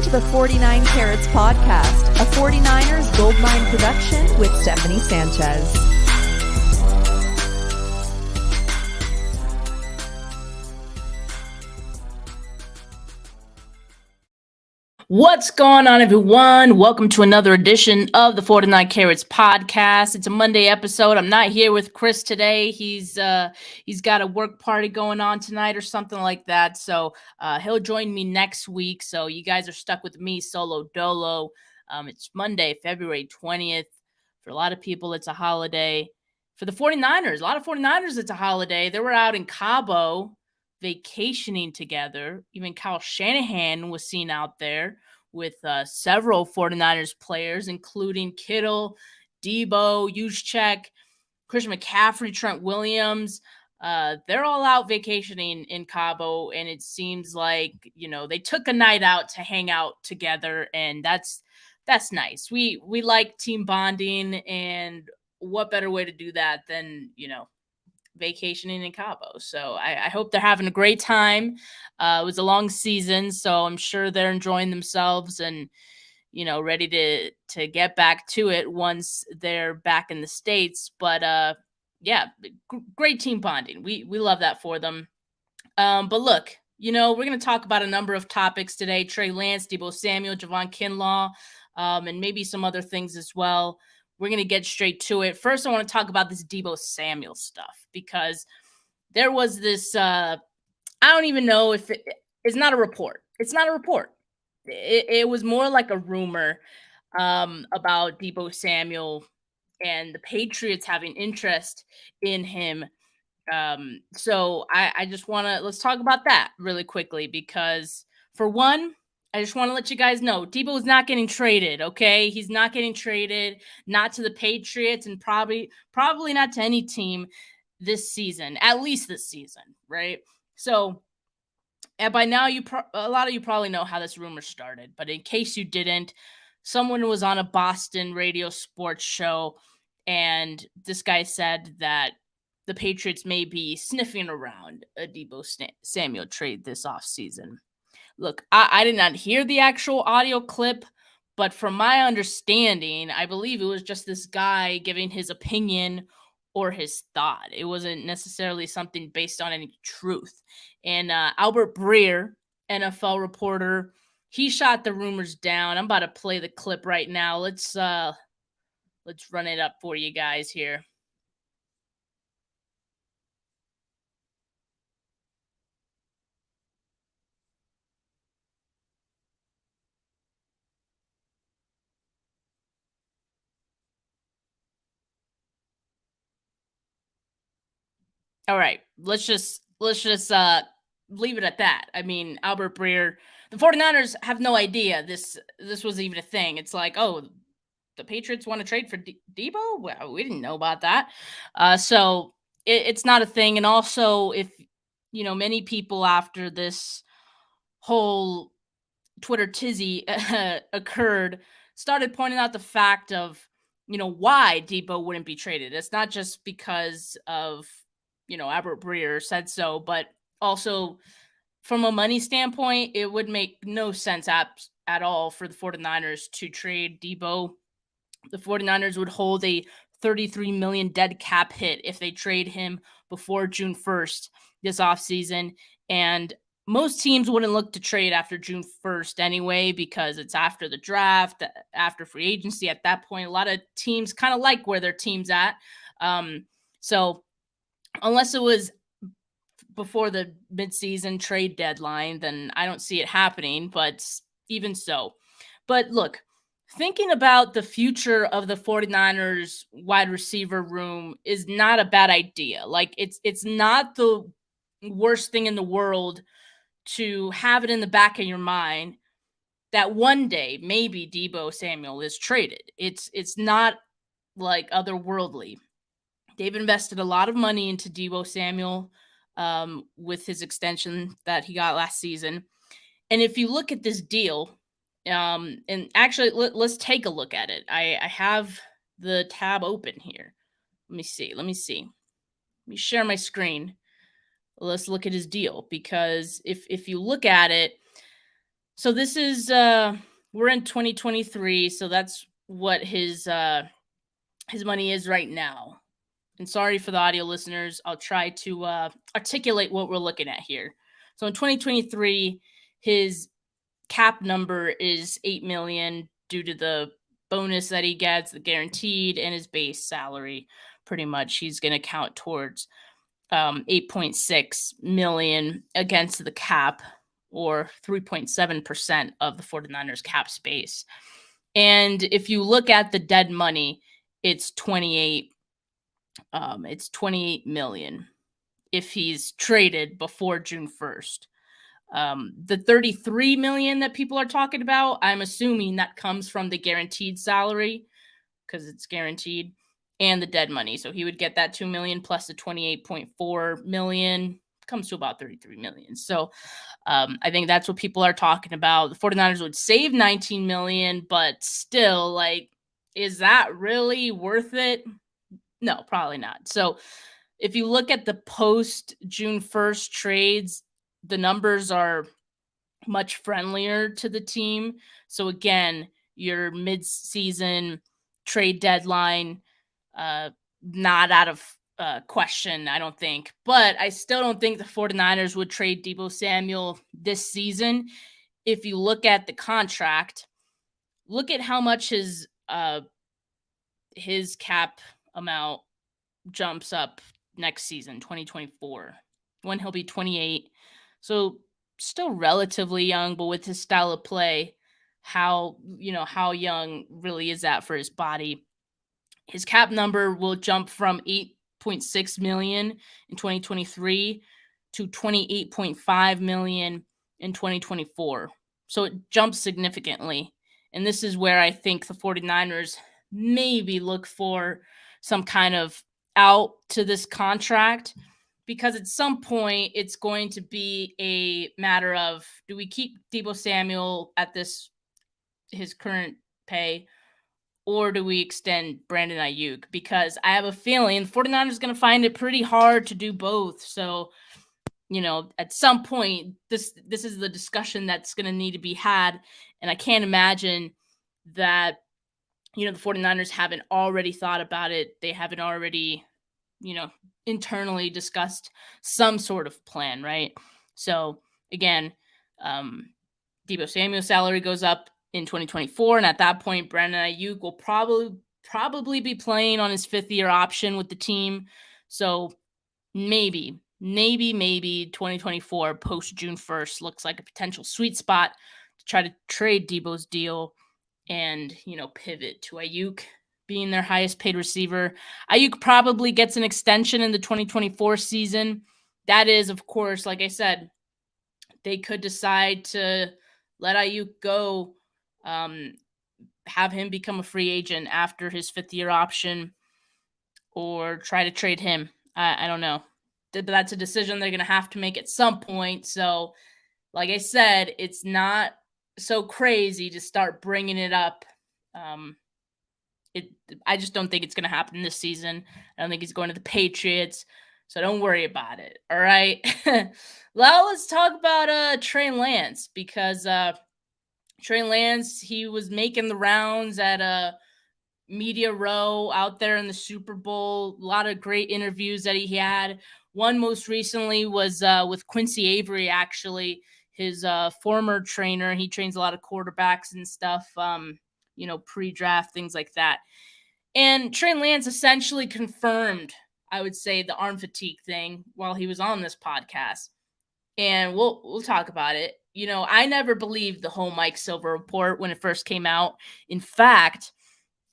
to the 49 Carats Podcast, a 49ers Goldmine production with Stephanie Sanchez. What's going on, everyone? Welcome to another edition of the 49 Carats Podcast. It's a Monday episode. I'm not here with Chris today. He's got a work party going on tonight or something like that. So he'll join me next week. So you guys are stuck with me solo dolo. It's Monday, February 20th. For a lot of people, it's a holiday. For the 49ers, a lot of 49ers, it's a holiday. They were out in Cabo vacationing together. Even Kyle Shanahan was seen out there with several 49ers players, including Kittle, Deebo, Juszczyk, Christian McCaffrey, Trent Williams. They're all out vacationing in Cabo, and it seems like, they took a night out to hang out together, and that's nice. We like team bonding, and what better way to do that than, vacationing in Cabo. So I hope they're having a great time. It was a long season, so I'm sure they're enjoying themselves and, ready to get back to it once they're back in the States. But great team bonding. We love that for them. But look, we're going to talk about a number of topics today. Trey Lance, Deebo Samuel, Javon Kinlaw, and maybe some other things as well. We're going to get straight to it. First, I want to talk about this Deebo Samuel stuff because there was this, I don't even know if it's not a report. It's not a report. It was more like a rumor about Deebo Samuel and the Patriots having interest in him. So I just want to, let's talk about that really quickly because for one, I just want to let you guys know Deebo is not getting traded, okay? He's not getting traded, not to the Patriots, and probably not to any team this season, at least this season, right? So, and by now, a lot of you probably know how this rumor started, but in case you didn't, someone was on a Boston radio sports show, and this guy said that the Patriots may be sniffing around a Deebo Samuel trade this offseason. Look, I did not hear the actual audio clip, but from my understanding, I believe it was just this guy giving his opinion or his thought. It wasn't necessarily something based on any truth. And Albert Breer, NFL reporter, he shot the rumors down. I'm about to play the clip right now. Let's run it up for you guys here. All right, let's just leave it at that. I mean, Albert Breer, the 49ers have no idea this was even a thing. It's like, oh, the Patriots want to trade for Deebo? Well, we didn't know about that. So it's not a thing. And also, if, many people after this whole Twitter tizzy occurred, started pointing out the fact of, why Deebo wouldn't be traded. It's not just because of, Albert Breer said so, but also from a money standpoint, it would make no sense at all for the 49ers to trade Deebo. The 49ers would hold a $33 million dead cap hit if they trade him before June 1st this offseason. And most teams wouldn't look to trade after June 1st anyway, because it's after the draft, after free agency. At that point, a lot of teams kind of like where their team's at. So unless it was before the midseason trade deadline, then I don't see it happening, but even so. But look, thinking about the future of the 49ers wide receiver room is not a bad idea. Like, it's not the worst thing in the world to have it in the back of your mind that one day maybe Deebo Samuel is traded. It's not like otherworldly. They've invested a lot of money into Deebo Samuel with his extension that he got last season. And if you look at this deal, and actually let's take a look at it. I have the tab open here. Let me see. Let me share my screen. Let's look at his deal, because if you look at it, So this is we're in 2023, so that's what his money is right now. And sorry for the audio listeners, I'll try to articulate what we're looking at here. So in 2023, his cap number is $8 million due to the bonus that he gets, the guaranteed, and his base salary. Pretty much, he's going to count towards 8.6 million against the cap, or 3.7% of the 49ers cap space. And if you look at the dead money, it's 28 million if he's traded before June 1st. The 33 million that people are talking about, I'm assuming that comes from the guaranteed salary because it's guaranteed, and the dead money. So he would get that 2 million plus the 28.4 million, comes to about 33 million. So I think that's what people are talking about. The 49ers would save 19 million, but still, like, is that really worth it? No, probably not. So if you look at the post June 1st trades, the numbers are much friendlier to the team. So again, your mid-season trade deadline, not out of question, I don't think. But I still don't think the 49ers would trade Deebo Samuel this season. If you look at the contract, look at how much his cap amount jumps up next season, 2024, when he'll be 28. So still relatively young, but with his style of play, how young really is that for his body? His cap number will jump from 8.6 million in 2023 to 28.5 million in 2024. So it jumps significantly. And this is where I think the 49ers maybe look for some kind of out to this contract, because at some point it's going to be a matter of, do we keep Deebo Samuel at his current pay, or do we extend Brandon Ayuk? Because I have a feeling the 49ers is going to find it pretty hard to do both. So, at some point, this is the discussion that's going to need to be had. And I can't imagine that, the 49ers haven't already thought about it. They haven't already, internally discussed some sort of plan, right? So again, Deebo Samuel's salary goes up in 2024, and at that point, Brandon Ayuk will probably be playing on his 5th-year option with the team. So maybe 2024 post June 1st looks like a potential sweet spot to try to trade Deebo's deal and pivot to Ayuk being their highest paid receiver. Ayuk probably gets an extension in the 2024 season. That is, of course, like I said, they could decide to let Ayuk go, have him become a free agent after his 5th-year option, or try to trade him. I don't know. That's a decision they're going to have to make at some point. So, like I said, it's not so crazy to start bringing it up. I just don't think it's going to happen this season. I don't think he's going to the Patriots, so don't worry about it. All right. Well, let's talk about Trey Lance, because Trey Lance, he was making the rounds at Media Row out there in the Super Bowl. A lot of great interviews that he had. One most recently was with Quincy Avery, actually, his former trainer. He trains a lot of quarterbacks and stuff, pre-draft, things like that. And Trey Lance essentially confirmed, I would say, the arm fatigue thing while he was on this podcast. And we'll talk about it. I never believed the whole Mike Silver report when it first came out. In fact,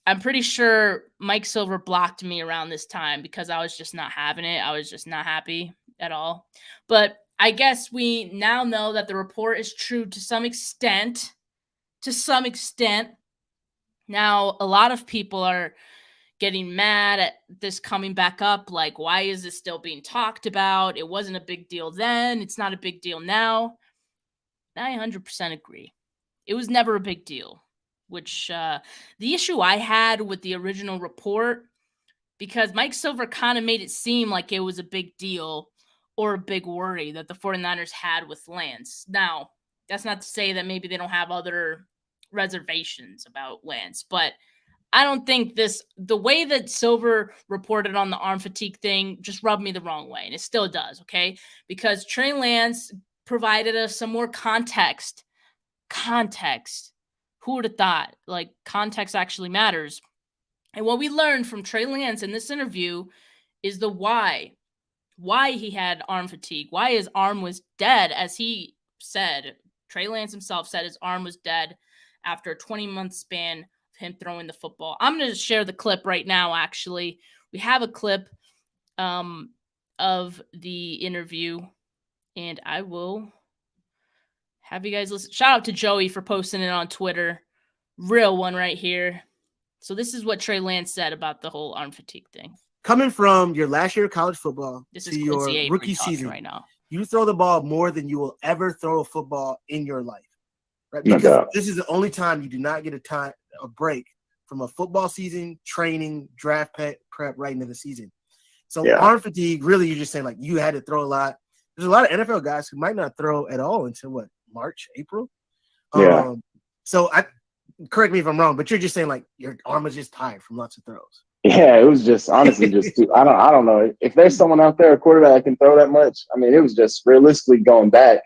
I'm pretty sure Mike Silver blocked me around this time because I was just not having it. I was just not happy at all. But I guess we now know that the report is true to some extent. Now, a lot of people are getting mad at this coming back up. Like, why is this still being talked about? It wasn't a big deal then. It's not a big deal now. I 100% agree. It was never a big deal, which the issue I had with the original report, because Mike Silver kind of made it seem like it was a big deal or a big worry that the 49ers had with Lance. Now, That's not to say that maybe they don't have other reservations about Lance, but I don't think the way that Silver reported on the arm fatigue thing just rubbed me the wrong way, and it still does, okay? Because Trey Lance provided us some more context. Who would have thought? Like, context actually matters. And what we learned from Trey Lance in this interview is the why he had arm fatigue, why his arm was dead, as he said. Trey Lance himself said his arm was dead after a 20-month span of him throwing the football. I'm going to share the clip right now, actually. We have a clip of the interview, and I will have you guys listen. Shout out to Joey for posting it on Twitter. Real one right here. So this is what Trey Lance said about the whole arm fatigue thing. Coming from your last year of college football This to is your Quincy rookie season right now. You throw the ball more than you will ever throw a football in your life, right? No Because doubt. this is the only time you do not get a break from a football season, training, draft prep right into the season. So arm fatigue, really, you're just saying like you had to throw a lot. There's a lot of NFL guys who might not throw at all until what, March, April? Yeah. So correct me if I'm wrong, but you're just saying like your arm was just tired from lots of throws. Yeah, it was just honestly just I don't know. If there's someone out there, a quarterback that can throw that much, I mean, it was just realistically going back,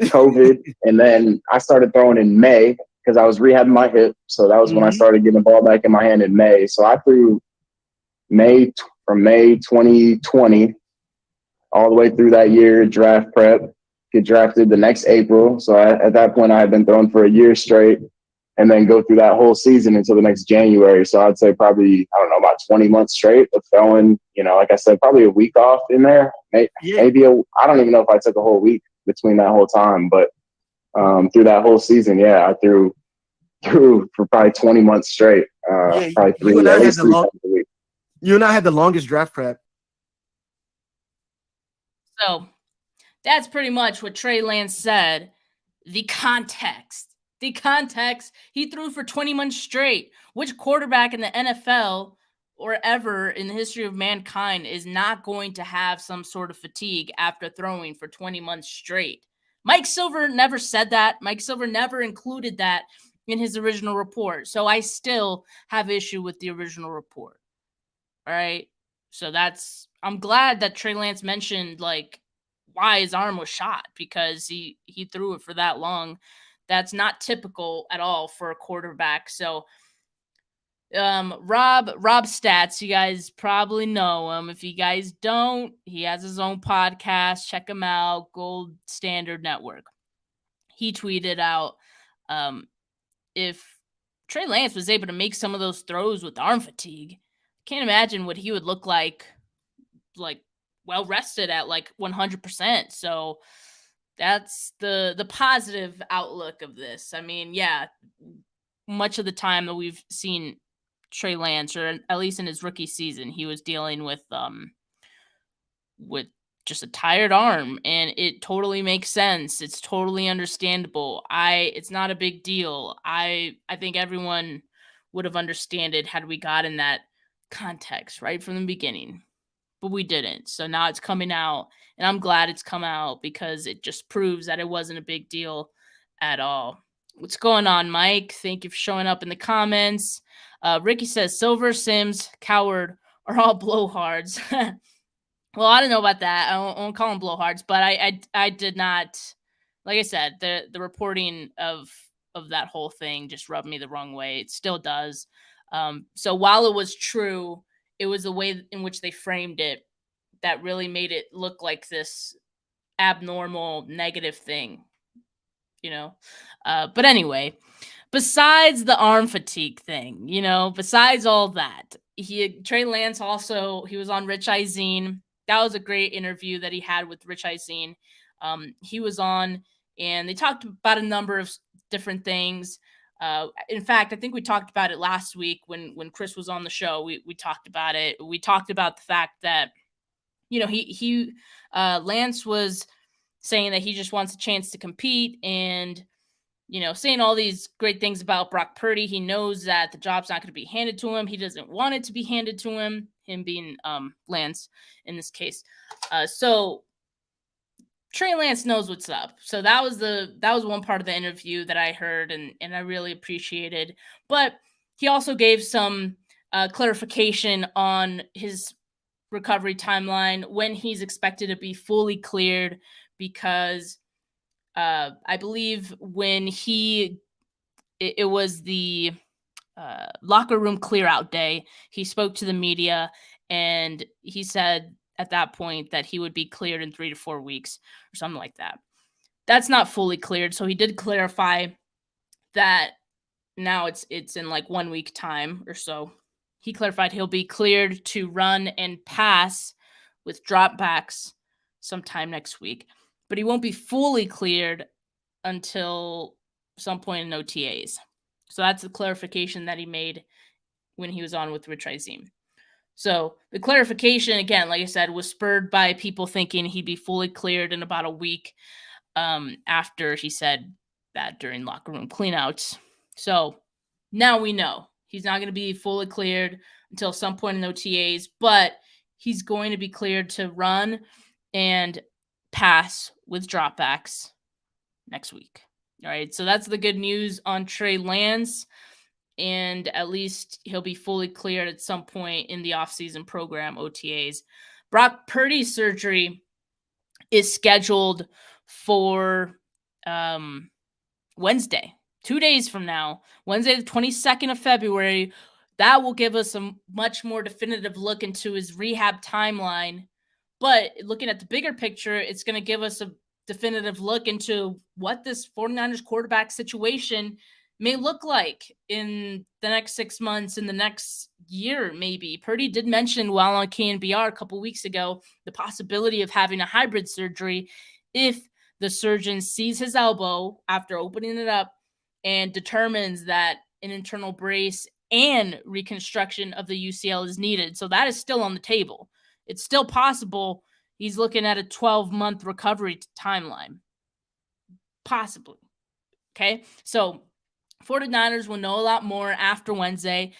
COVID, and then I started throwing in May because I was rehabbing my hip. So that was when I started getting the ball back in my hand in May. So I threw from May 2020 all the way through that year, draft prep, get drafted the next April. So at that point, I had been throwing for a year straight, and then go through that whole season until the next January. So I'd say probably, I don't know, about 20 months straight of throwing, like I said, probably a week off in there. Maybe I don't even know if I took a whole week between that whole time, but through that whole season, I threw for probably 20 months straight. Probably at least 3 times a week. You and I had the longest draft prep. So that's pretty much what Trey Lance said. The context, he threw for 20 months straight. Which quarterback in the NFL or ever in the history of mankind is not going to have some sort of fatigue after throwing for 20 months straight? Mike Silver never said that. Mike Silver never included that in his original report. So I still have issue with the original report. All right. So I'm glad that Trey Lance mentioned like why his arm was shot, because he threw it for that long. That's not typical at all for a quarterback. So Rob Stats, you guys probably know him. If you guys don't, he has his own podcast. Check him out, Gold Standard Network. He tweeted out if Trey Lance was able to make some of those throws with arm fatigue, can't imagine what he would look like well rested at like 100%. So that's the positive outlook of this. I mean, much of the time that we've seen Trey Lance, or at least in his rookie season, he was dealing with just a tired arm, and it totally makes sense. It's totally understandable. It's not a big deal. I think everyone would have understood it had we gotten that context right from the beginning, but we didn't. So now it's coming out, and I'm glad it's come out because it just proves that it wasn't a big deal at all. What's going on, Mike? Thank you for showing up in the comments. Ricky says Silver, Sims, Coward are all blowhards. Well, I don't know about that. I won't call them blowhards, but I did not. Like I said, the reporting of that whole thing just rubbed me the wrong way. It still does. So while it was true, it was the way in which they framed it that really made it look like this abnormal, negative thing, But anyway, besides the arm fatigue thing, besides all that, Trey Lance also, he was on Rich Eisen. That was a great interview that he had with Rich Eisen. He was on, and they talked about a number of different things. In fact, I think we talked about it last week when Chris was on the show. We talked about it. We talked about the fact that, Lance was saying that he just wants a chance to compete, and, saying all these great things about Brock Purdy. He knows that the job's not going to be handed to him. He doesn't want it to be handed to him being Lance in this case. So Trey Lance knows what's up. So that was one part of the interview that I heard and I really appreciated. But he also gave some clarification on his recovery timeline, when he's expected to be fully cleared, because I believe when it was the locker room clear out day, he spoke to the media and he said at that point that he would be cleared in 3 to 4 weeks or something like that. That's not fully cleared. So he did clarify that now it's in like 1 week time or so. He clarified he'll be cleared to run and pass with dropbacks sometime next week, but he won't be fully cleared until some point in OTAs. So that's the clarification that he made when he was on with Rich Eisen. So the clarification, again, like I said, was spurred by people thinking he'd be fully cleared in about a week after he said that during locker room cleanouts. So now we know he's not going to be fully cleared until some point in OTAs, but he's going to be cleared to run and pass with dropbacks next week. All right, so that's the good news on Trey Lance, and at least he'll be fully cleared at some point in the offseason program, OTAs. Brock Purdy's surgery is scheduled for Wednesday, 2 days from now, Wednesday, the 22nd of February. That will give us a much more definitive look into his rehab timeline. But looking at the bigger picture, it's going to give us a definitive look into what this 49ers quarterback situation may look like in the next 6 months, in the next year, maybe. Purdy did mention while on KNBR a couple weeks ago the possibility of having a hybrid surgery if the surgeon sees his elbow after opening it up and determines that an internal brace and reconstruction of the UCL is needed. So that is still on the table. It's still possible. He's looking at a 12-month recovery timeline. Possibly. Okay? So 49ers will know a lot more after Wednesday.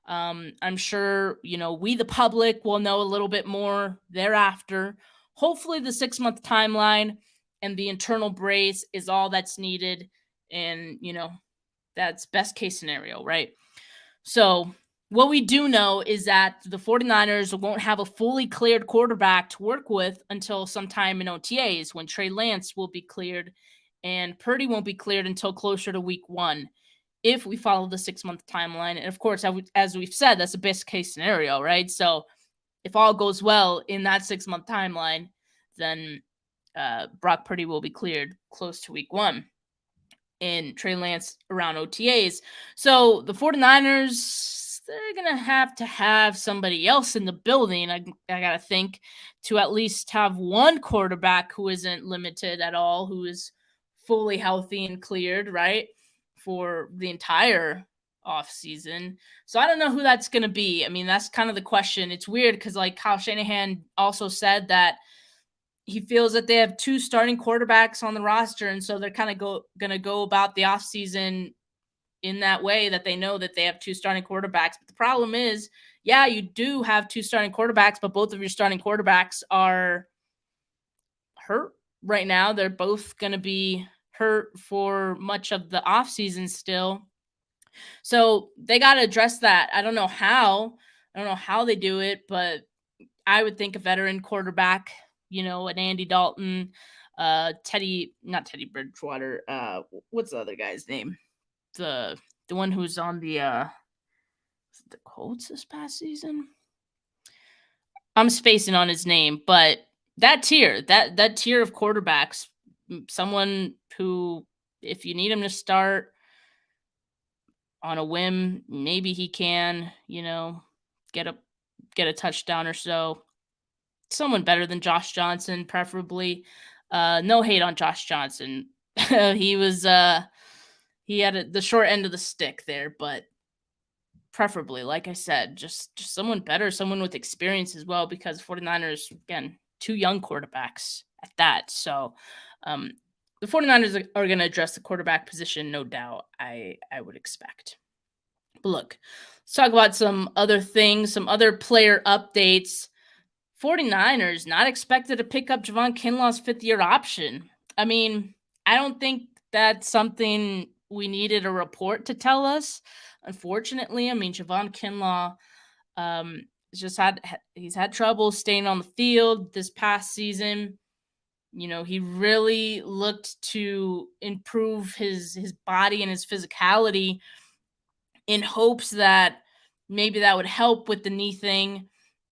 I'm sure, we, the public, will know a little bit more thereafter. Hopefully the 6-month timeline and the internal brace is all that's needed. And, that's best case scenario, right? So what we do know is that the 49ers won't have a fully cleared quarterback to work with until sometime in OTAs, when Trey Lance will be cleared, and Purdy won't be cleared until closer to week 1, if we follow the 6-month timeline. And of course, as we've said, that's the best case scenario, right? So if all goes well in that 6-month timeline, then Brock Purdy will be cleared close to week 1. And Trey Lance around OTAs. So the 49ers, they're going to have somebody else in the building, I got to think, to at least have one quarterback who isn't limited at all, who is fully healthy and cleared, right, for the entire offseason. So I don't know who that's going to be. I mean, that's kind of the question. It's weird because, like, Kyle Shanahan also said that he feels that they have 2 starting quarterbacks on the roster, and so they're kind of going to go about the offseason in that way, that they know that they have 2 starting quarterbacks. But the problem is, yeah, you do have 2 starting quarterbacks, but both of your starting quarterbacks are hurt right now. They're both going to be hurt for much of the offseason still. So they got to address that. I don't know how they do it, but I would think a veteran quarterback, an Andy Dalton, not Teddy Bridgewater. What's the other guy's name? The one who's on the Colts this past season. I'm spacing on his name, but that tier of quarterbacks, someone who, if you need him to start on a whim, maybe he can, get a touchdown or so. Someone better than Josh Johnson, preferably. No hate on Josh Johnson. He had the short end of the stick there, but preferably, like I said, just someone better, someone with experience as well, because 49ers, again, 2 young quarterbacks at that. So the 49ers are going to address the quarterback position, no doubt, I would expect. But look, let's talk about some other things, some other player updates 49ers not expected to pick up Javon Kinlaw's fifth-year option. I mean, I don't think that's something we needed a report to tell us. Unfortunately, I mean, Javon Kinlaw he's had trouble staying on the field this past season. You know, he really looked to improve his body and his physicality in hopes that maybe that would help with the knee thing.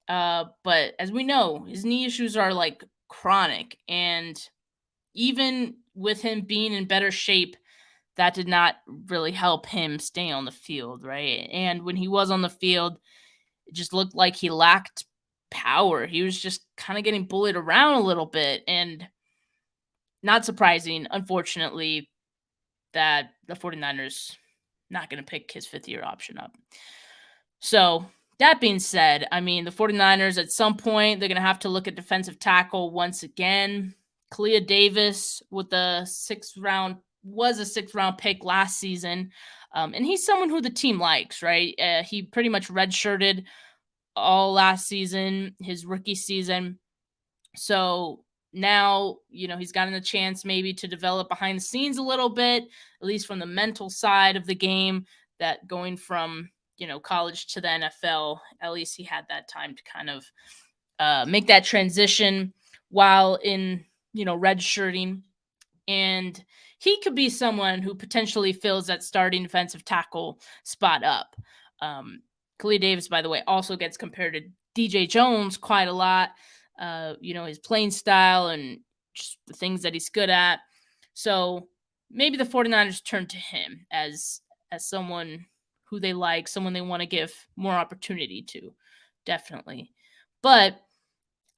But as we know, his knee issues are like chronic, and even with him being in better shape, that did not really help him stay on the field, right? And when he was on the field, it just looked like he lacked power. He was just kind of getting bullied around a little bit, and not surprising, unfortunately, that the 49ers not going to pick his fifth-year option up. So that being said, I mean, the 49ers at some point, they're going to have to look at defensive tackle once again. Cody Davis was a sixth-round pick last season. And he's someone who the team likes, right? He pretty much redshirted all last season, his rookie season. So now, you know, he's gotten a chance maybe to develop behind the scenes a little bit, at least from the mental side of the game, that going from, you know, college to the NFL, at least he had that time to kind of make that transition while in, you know, redshirting. And he could be someone who potentially fills that starting defensive tackle spot up. Cody Davis, by the way, also gets compared to DJ Jones quite a lot. You know, his playing style and just the things that he's good at. So maybe the 49ers turn to him as someone who they like, someone they want to give more opportunity to. Definitely. But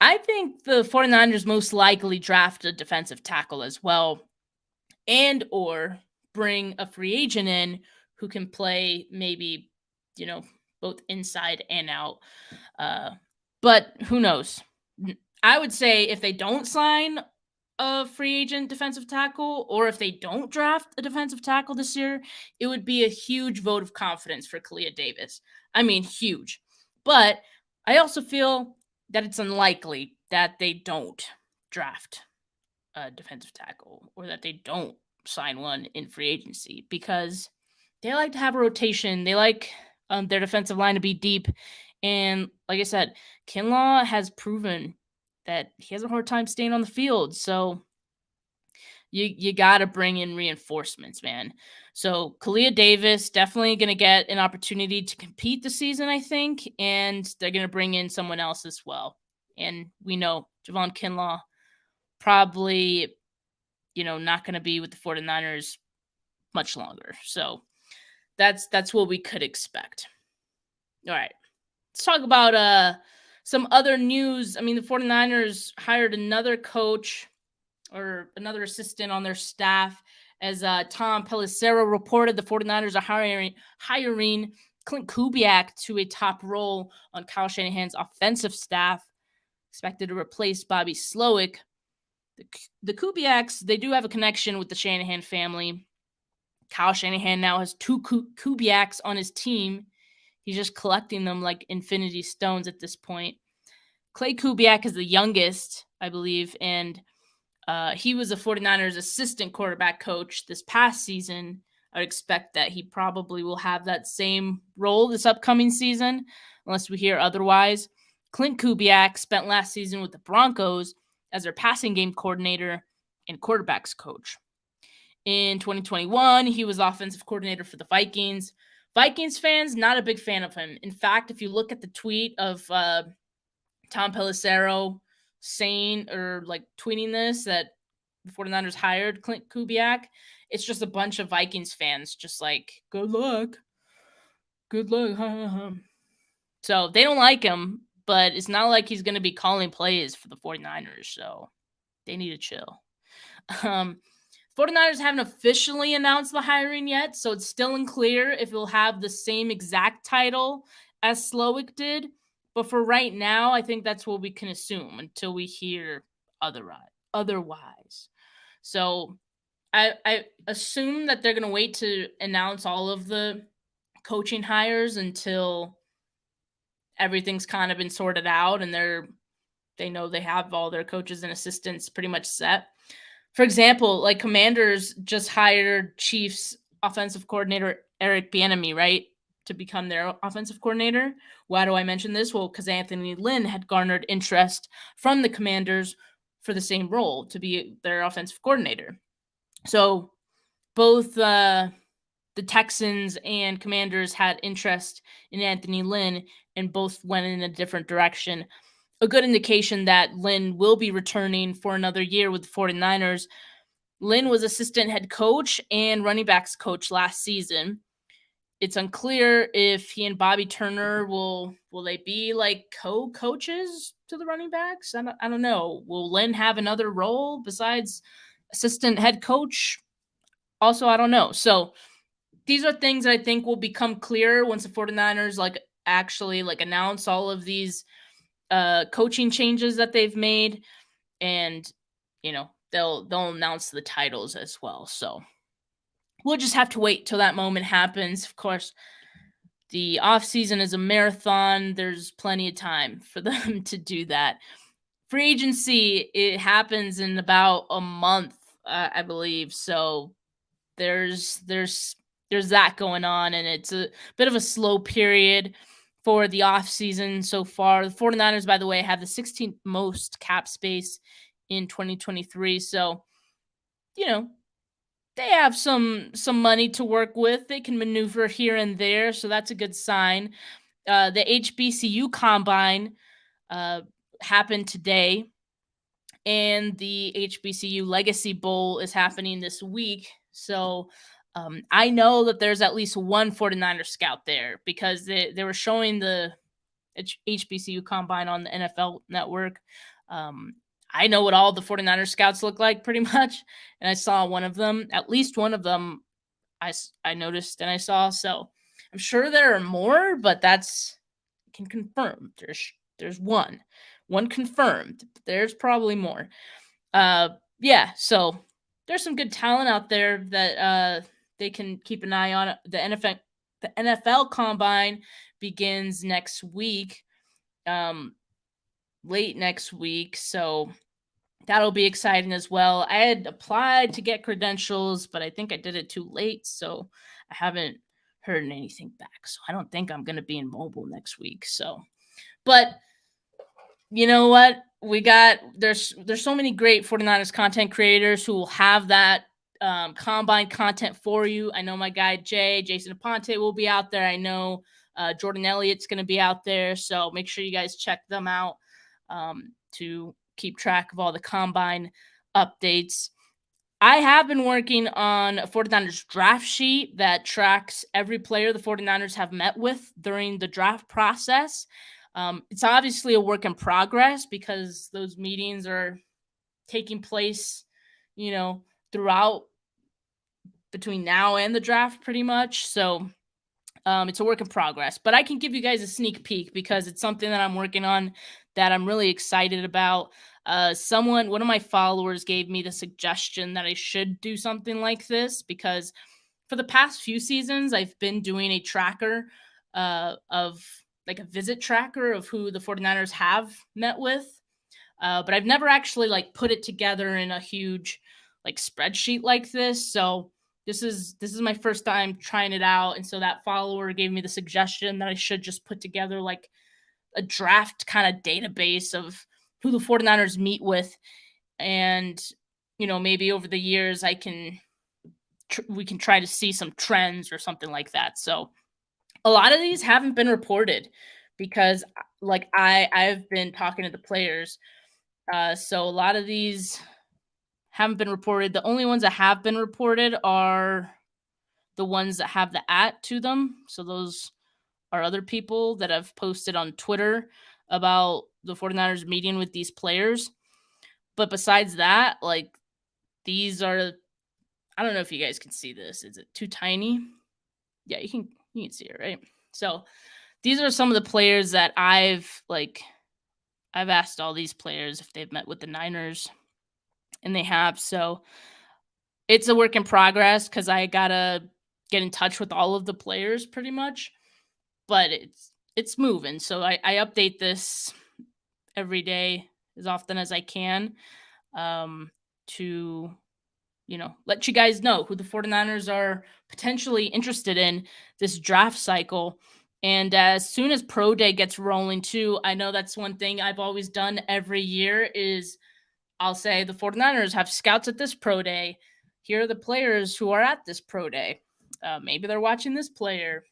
I think the 49ers most likely draft a defensive tackle as well, and or bring a free agent in who can play maybe, you know, both inside and out. But who knows? I would say if they don't sign a free agent defensive tackle, or if they don't draft a defensive tackle this year, it would be a huge vote of confidence for Cody Davis. I mean, huge. But I also feel that it's unlikely that they don't draft a defensive tackle or that they don't sign one in free agency, because they like to have a rotation. They like their defensive line to be deep. And like I said, Kinlaw has proven that he has a hard time staying on the field. So you got to bring in reinforcements, man. So Cody Davis definitely going to get an opportunity to compete this season, I think. And they're going to bring in someone else as well. And we know Javon Kinlaw probably, you know, not going to be with the 49ers much longer. So that's what we could expect. All right. Let's talk about some other news. I mean, the 49ers hired another coach or another assistant on their staff. As Tom Pelissero reported, the 49ers are hiring Clint Kubiak to a top role on Kyle Shanahan's offensive staff, expected to replace Bobby Slowick. The Kubiaks, they do have a connection with the Shanahan family. Kyle Shanahan now has two Kubiaks on his team. He's just collecting them like infinity stones at this point. Clint Kubiak is the youngest, I believe, and he was a 49ers assistant quarterback coach this past season. I would expect that he probably will have that same role this upcoming season, unless we hear otherwise. Clint Kubiak spent last season with the Broncos as their passing game coordinator and quarterbacks coach. In 2021, he was offensive coordinator for the Vikings. Vikings fans, not a big fan of him. In fact, if you look at the tweet of Tom Pelissero saying or like tweeting this, that the 49ers hired Clint Kubiak, it's just a bunch of Vikings fans just like, good luck. Good luck. So they don't like him, but it's not like he's going to be calling plays for the 49ers, so they need to chill. 49ers haven't officially announced the hiring yet, so it's still unclear if it'll have the same exact title as Slowick did. But for right now, I think that's what we can assume until we hear otherwise. So I assume that they're going to wait to announce all of the coaching hires until everything's kind of been sorted out and they're they know they have all their coaches and assistants pretty much set. For example, like Commanders just hired Chiefs offensive coordinator Eric Bieniemy, right, to become their offensive coordinator. Why do I mention this? Well, because Anthony Lynn had garnered interest from the Commanders for the same role to be their offensive coordinator. So both the Texans and Commanders had interest in Anthony Lynn, and both went in a different direction. A good indication that Lynn will be returning for another year with the 49ers. Lynn was assistant head coach and running backs coach last season. It's unclear if he and Bobby Turner will they be like co-coaches to the running backs? I don't know. Will Lynn have another role besides assistant head coach? Also, I don't know. So these are things that I think will become clearer once the 49ers actually announce all of these coaching changes that they've made, and they'll announce the titles as well. So we'll just have to wait till that moment happens. Of course, the offseason is a marathon. There's plenty of time for them to do that. Free agency, it happens in about a month, I believe. So there's that going on, and it's a bit of a slow period for the offseason so far. The 49ers, by the way, have the 16th most cap space in 2023. So, they have some money to work with. They can maneuver here and there. So that's a good sign. The HBCU Combine happened today, and the HBCU Legacy Bowl is happening this week. So I know that there's at least one 49er scout there, because they were showing the HBCU Combine on the NFL Network. I know what all the 49er scouts look like pretty much, and I saw one of them, at least one of them I noticed and I saw. So I'm sure there are more, but I can confirm there's one confirmed. There's probably more. Yeah, so there's some good talent out there that they can keep an eye on. The NFL Combine begins next week, late next week, so that'll be exciting as well. I had applied to get credentials, but I think I did it too late, so I haven't heard anything back. So I don't think I'm going to be in mobile next week. So, but you know what? There's so many great 49ers content creators who will have that combine content for you. I know my guy Jason Aponte will be out there. I know Jordan Elliott's going to be out there. So make sure you guys check them out to keep track of all the combine updates. I have been working on a 49ers draft sheet that tracks every player the 49ers have met with during the draft process. It's obviously a work in progress because those meetings are taking place, throughout between now and the draft pretty much. So it's a work in progress, but I can give you guys a sneak peek because it's something that I'm working on that I'm really excited about. One of my followers gave me the suggestion that I should do something like this because for the past few seasons, I've been doing a tracker of like a visit tracker of who the 49ers have met with. But I've never actually put it together in a huge spreadsheet like this. So this is my first time trying it out. And so that follower gave me the suggestion that I should just put together a draft kind of database of who the 49ers meet with. And, maybe over the years we can try to see some trends or something like that. So a lot of these haven't been reported because I've been talking to the players. So a lot of these haven't been reported. The only ones that have been reported are the ones that have the @ to them. So those are other people that have posted on Twitter about the 49ers meeting with these players. But besides that, these are, I don't know if you guys can see this. Is it too tiny? Yeah, you can see it, right? So these are some of the players that I've asked all these players if they've met with the Niners, and they have. So it's a work in progress because I gotta get in touch with all of the players pretty much, but it's moving. So I update this every day as often as I can to, let you guys know who the 49ers are potentially interested in this draft cycle. And as soon as Pro Day gets rolling too, I know that's one thing I've always done every year is I'll say the 49ers have scouts at this Pro Day. Here are the players who are at this Pro Day. Maybe they're watching this player.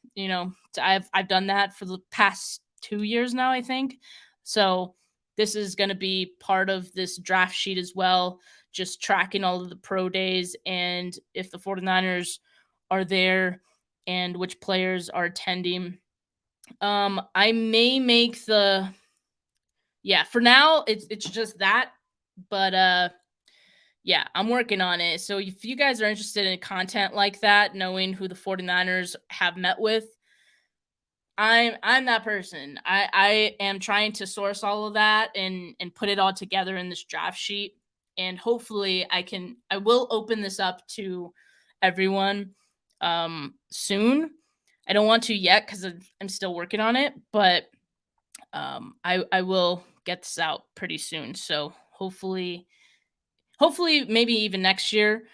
I've done that for the past 2 years now, I think. So this is going to be part of this draft sheet as well, just tracking all of the pro days and if the 49ers are there and which players are attending. I may make for now it's just that, but I'm working on it. So if you guys are interested in content like that, knowing who the 49ers have met with, I'm that person. I am trying to source all of that and put it all together in this draft sheet. And hopefully I will open this up to everyone soon. I don't want to yet because I'm still working on it, but I will get this out pretty soon. So hopefully maybe even next year.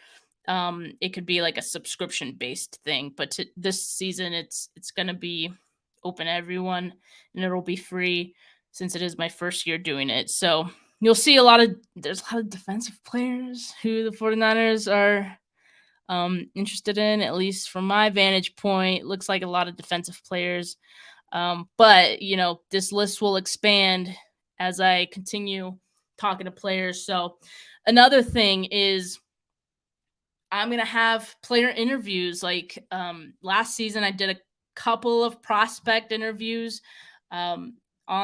It could be like a subscription based thing, but this season it's going to be open to everyone and it'll be free since it is my first year doing it. So you'll see there's a lot of defensive players who the 49ers are interested in, at least from my vantage point. Looks like a lot of defensive players. But this list will expand as I continue talking to players. So another thing is I'm going to have player interviews. Like last season, I did a couple of prospect interviews on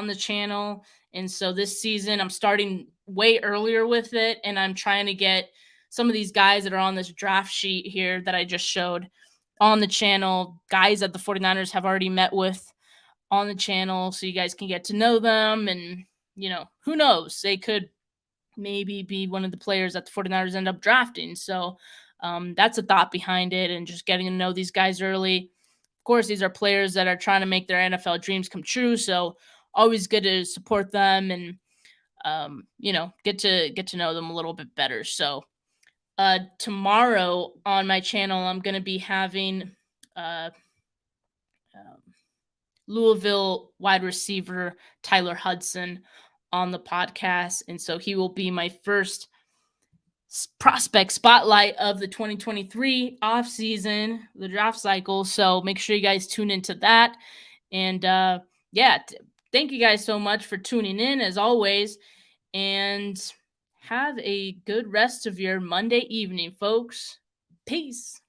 the channel. And so this season, I'm starting way earlier with it. And I'm trying to get some of these guys that are on this draft sheet here that I just showed on the channel, guys that the 49ers have already met with on the channel. So you guys can get to know them. And, who knows? They could maybe be one of the players that the 49ers end up drafting. So that's a thought behind it and just getting to know these guys early. Of course, these are players that are trying to make their NFL dreams come true. So always good to support them and, get to know them a little bit better. So tomorrow on my channel, I'm going to be having Louisville wide receiver Tyler Hudson on the podcast. And so he will be my first prospect spotlight of the 2023 offseason, the draft cycle. So make sure you guys tune into that. And thank you guys so much for tuning in as always. And have a good rest of your Monday evening, folks. Peace.